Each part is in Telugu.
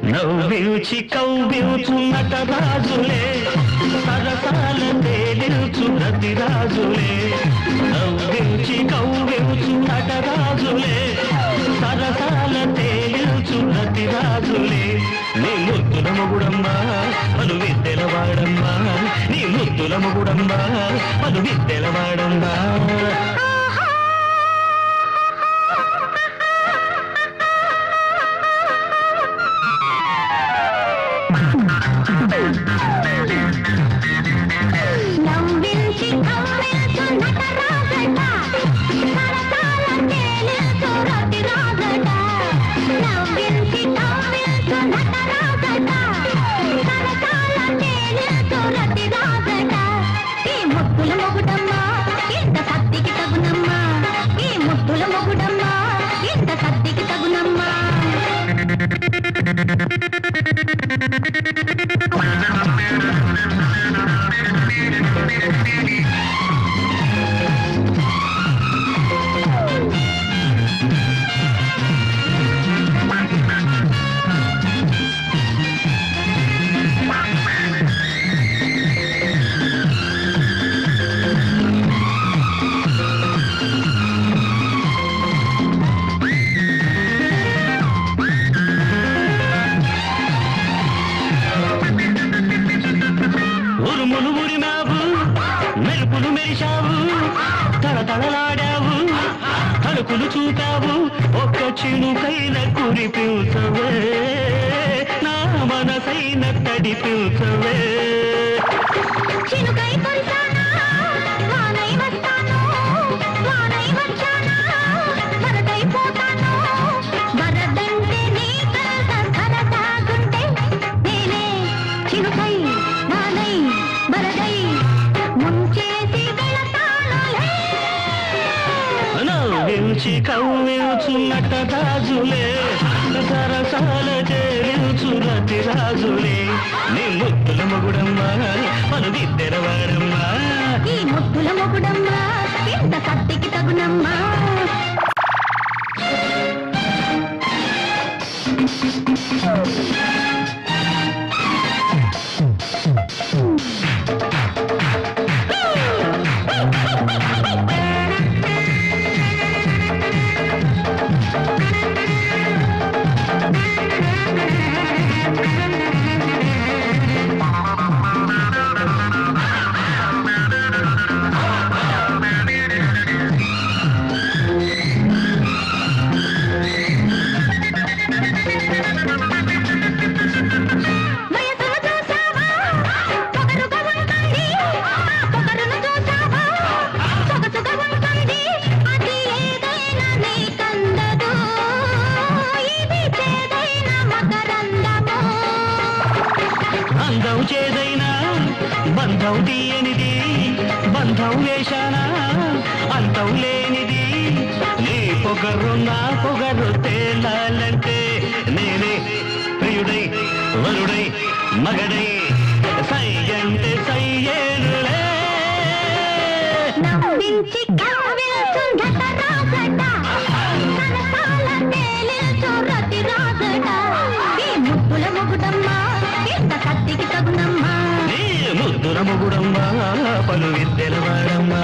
నవ్వించి కవ్వించు నటరాజులే సరసాల తేలించు రతిరాజులే నవ్వించి కవ్వించు నటరాజులే సరసాల తేలించు రతిరాజులే నీ ముద్దుల మొగుడమ్మా పలు విద్దెలవాడమ్మా నీ ముద్దుల మొగుడమ్మా పలు విద్దెలవాడమ్మా నవ్వించి కవ్వించు నటరాజట సరసాల తేలించు రతిరాజట నవ్వించి కవ్వించు నటరాజట సరసాల తేలించు రతిరాజట ఈ ముద్దుల మొగుడమ్మా ఇంత సత్తికి తగునమ్మా ఈ ముద్దుల మొగుడమ్మా ఇంత సత్తికి తగునమ్మా ఉరుములు ఉరిమావు మెరుపులు మెరిశావు తడతడలాడావు తలుపులు చూపావు ఒక్క చినుకైన కురిపించవే నా మనసైన తడిపించవే చినుకై కురిశానా వానై వస్తాను వానై వచ్చానా వరదైపోతాను వరదంటే నీ కలత కలతాగుంటే నేనే చినుకై వానై వరదై ముంచేసి వెళతానులే నవ్వించి కవ్వించు నటరాజులే సరసాల చేరించు రతిరాజులే నీ ముద్దుల మొగుడమ్మా పలు విద్దెలవాడమ్మా ఈ ముద్దుల మొగుడమ్మా ఇంత సత్తికి తగునమ్మా అందం చేదైనా బంధం తీయనిది బంధం వేశానా అంతం లేనిది నీ పొగరు నా పొగరు తేలాలంటే నేనే ప్రియుడై వరుడై మగడై సై అంటే సయ్యేనులే నవ్వించి కవ్వించు నటరాజట సరసాల తేలించు రతిరాజట ఈ ముద్దుల మొగుడమ్మా ఇంత కత్తికి తగునమ్మా నీ ముద్దుల మొగుడమ్మా పలు విద్దెలవాడమ్మా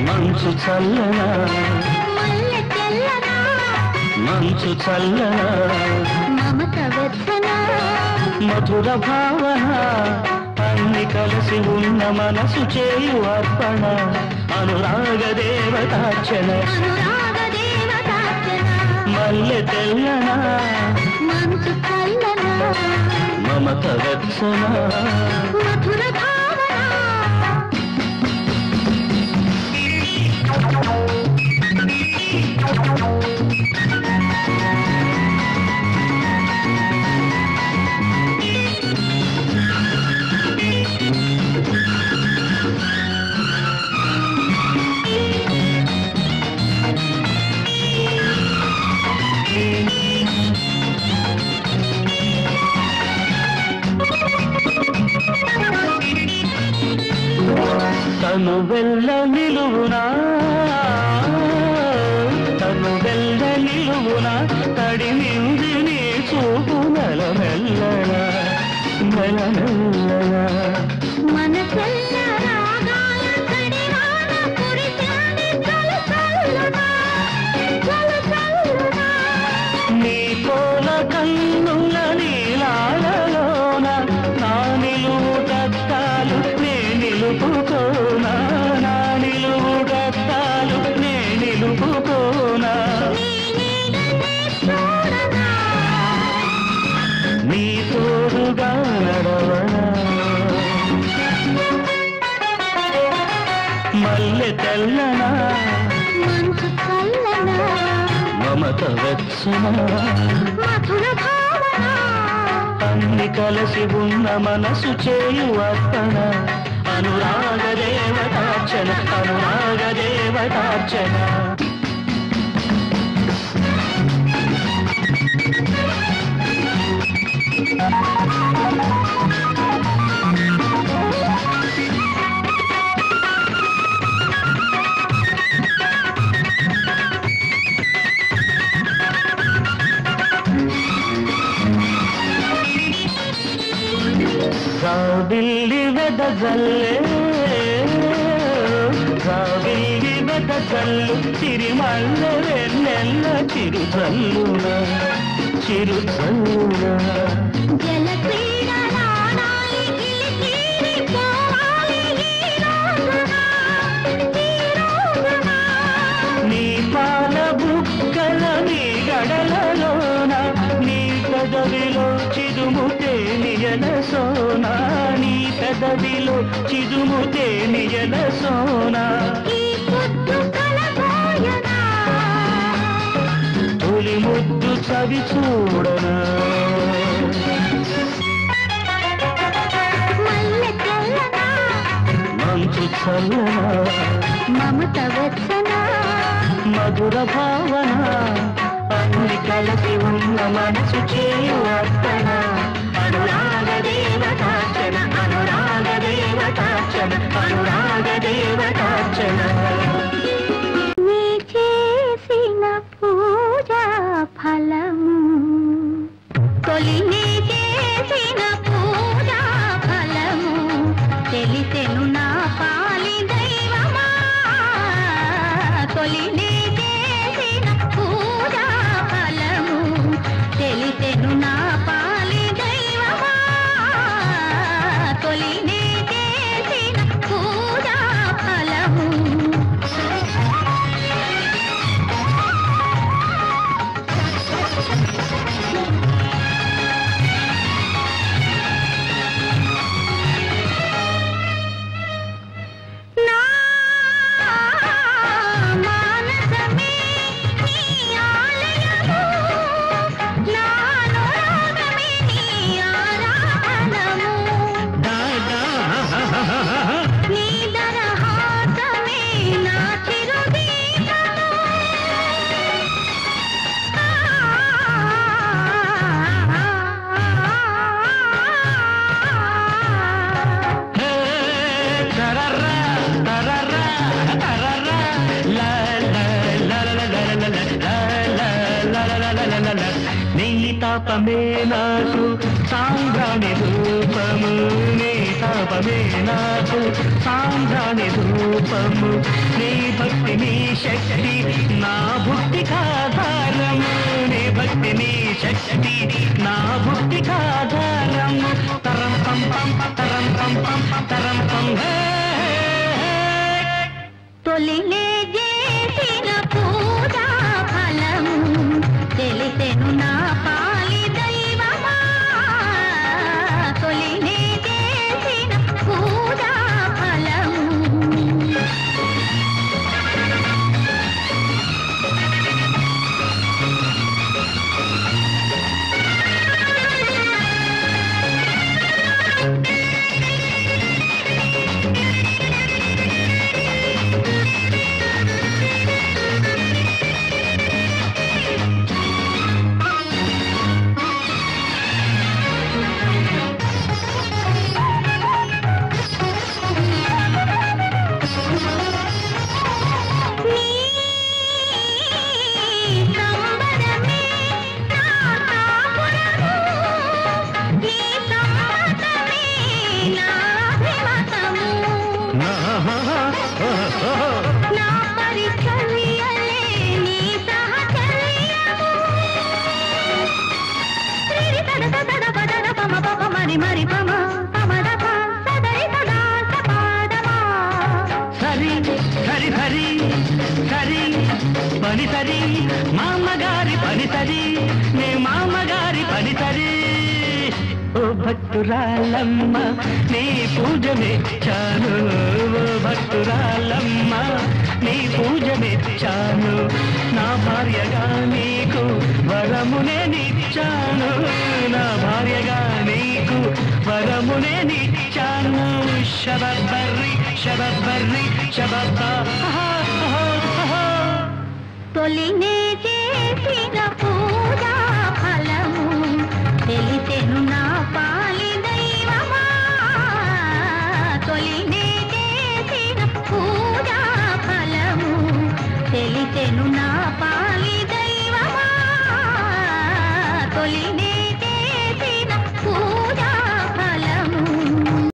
మనసు చల్లనా మల్లె తెల్లనా మంచు చల్లన మమత వెచ్చన మధుర భావన అన్ని కలిసి ఉన్న మనసు చేయు అర్పణ అనురాగ దేవతార్చన అనురాగ దేవతార్చన మల్లె తెల్లన మంచు చల్లన మమత వెచ్చన మధుర భావన తను వెళ్ళ నిలువునా తను వెళ్ళ నిలువునా తడిమింది నీ చూపు మెల్లమెల్లనా మెల్లమెల్లనా మనసెల్ల రాగాల కడివాన కురిశాని చల చల్లునా చల చల్లునా నీ కోల కన్నుల నీలాలలోన నా నిలువు దత్తాలు నే నిలుపుకోనా నా నిలువు దత్తాలు నే నిలుపుకోనా నీ తోడుగా నడవనా మల్లె తెల్లనా మంచు చల్లన మమత వెచ్చన మధుర భావన అన్ని కలిసి ఉన్న మనసు చేయు అర్పణ అనురాగ దేవతార్చన అనురాగ దేవతార్చన రావిల్లి వెదజల్లే రావిల్లి వెదజల్లు చిరిమల్ల వెన్నెల్ల చిరుజల్లున చిరుజల్లున జల క్రీడలాడాలి గిలిగిలి పోవాలి ఈ రోజున నీ పాల బుక్కల నీ గడలలోన నీ పెదవిలో చిదుముతే నియల సోనా నీ పెదవిలో చిదుముతే నియల సోనా ఈ పొద్దు కలబోయనా తొలి ముద్దు చవి చూడనా మల్లె తెల్లనా మంచు చల్లనా మమత వెచ్చన మధుర భావన అన్ని కలిసి ఉన్న మనసు చేయు అర్పణ అనురాగ దేవతార్చన అనురాగ దేవతార్చన అనురాగ దేవతార్చన నీ చేసిన పూజా ఫలము తొలి నీ చేసిన పూజా ఫలము తెలిసెను నా పాలి దైవమా తొలి నీ చేసిన పూజా ఫలము తెలిసెను నా పాలి దైవమా తొలి నీ చేసిన పూజా ఫలము నా మానసమే నీ ఆలయము నా అనురాగమే నీ ఆరాధనము నీ దరహాసమే నా చిరుదీపము హే తరర్రా తరర్రా తరర్రా లా లా లా లా లా లా లా లా లా లా లా లా లా లా నీ తాపమే నాకు సాంబ్రాణి ధూపము నీ తాపమే నాకు సాంబ్రాణి ధూపము నీ భక్తి నీ శక్తి నా బుద్ధికాధారము శక్తి నా బుద్ధి కాధారం తరం పం పం తరం పం పం తరం పం తొలిలే చేసిన పూజా ఫలము తెలిసెను నా పాలి దైవమా తొలిలే చేసిన పూజా ఫలము మరి పమ పమద సదరి సదా సపాదమా సరి సరి సరి సరి పని సరి మామగారి పని సరి నే మామగారి పని సరి ఓ భక్తురాలమ్మ నీ పూజ మెచ్చాను ఓ భక్తురాలమ్మ నీ పూజ మెచ్చాను నా భార్యగా నీకు వరమునే నిచ్చాను నా భార్యగా నీకు వరమునే నిచ్చాను శబబ్బర్రి శబబ్బర్రి శబబ్బా తొలినే చేసిన పూజా ఫలము తెలిసెను నా పాలి దైవమా తొలినే చేసిన పూజా ఫలము తెలిసెను నా పాలి దైవమా తొలినే